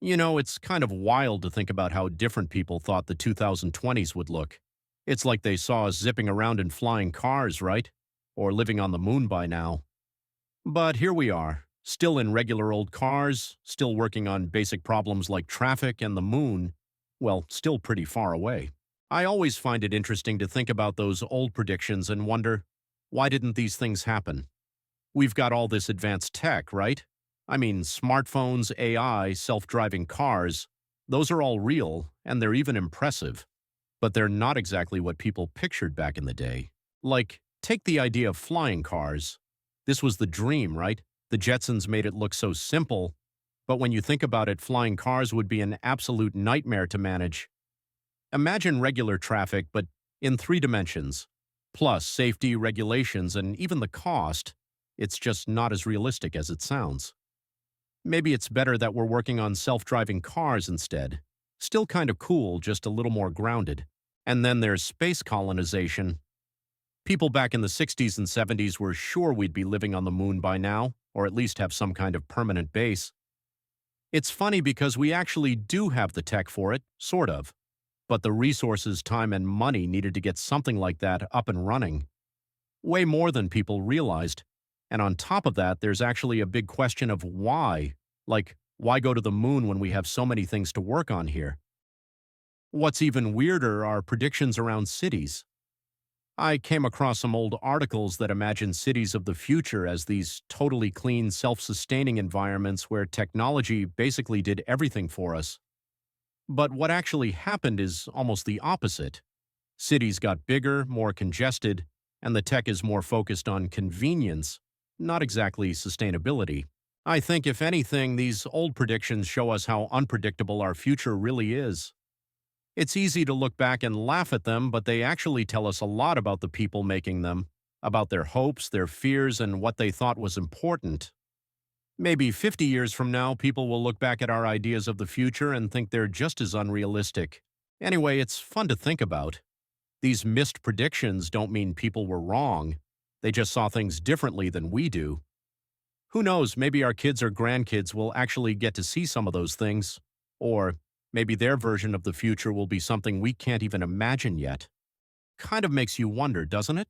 It's kind of wild to think about how different people thought the 2020s would look. It's like they saw us zipping around in flying cars, right? Or living on the moon by now. But here we are, still in regular old cars, still working on basic problems like traffic and the moon. Well, still pretty far away. I always find it interesting to think about those old predictions and wonder, why didn't these things happen? We've got all this advanced tech, right? I mean, smartphones, AI, self-driving cars, those are all real, and they're even impressive. But they're not exactly what people pictured back in the day. Like, take the idea of flying cars. This was the dream, right? The Jetsons made it look so simple, but when you think about it, flying cars would be an absolute nightmare to manage. Imagine regular traffic, but in three dimensions. Plus safety, regulations, and even the cost. It's just not as realistic as it sounds. Maybe it's better that we're working on self-driving cars instead. Still kind of cool, just a little more grounded. And then there's space colonization. People back in the 60s and 70s were sure we'd be living on the moon by now, or at least have some kind of permanent base. It's funny because we actually do have the tech for it, sort of. But the resources, time, and money needed to get something like that up and running. Way more than people realized. And on top of that, there's actually a big question of why. Like, why go to the moon when we have so many things to work on here? What's even weirder are predictions around cities. I came across some old articles that imagine cities of the future as these totally clean, self-sustaining environments where technology basically did everything for us. But what actually happened is almost the opposite. Cities got bigger, more congested, and the tech is more focused on convenience, not exactly sustainability. I think, if anything, these old predictions show us how unpredictable our future really is. It's easy to look back and laugh at them, but they actually tell us a lot about the people making them, about their hopes, their fears, and what they thought was important. Maybe 50 years from now, people will look back at our ideas of the future and think they're just as unrealistic. Anyway, it's fun to think about. These missed predictions don't mean people were wrong. They just saw things differently than we do. Who knows, maybe our kids or grandkids will actually get to see some of those things. Or maybe their version of the future will be something we can't even imagine yet. Kind of makes you wonder, doesn't it?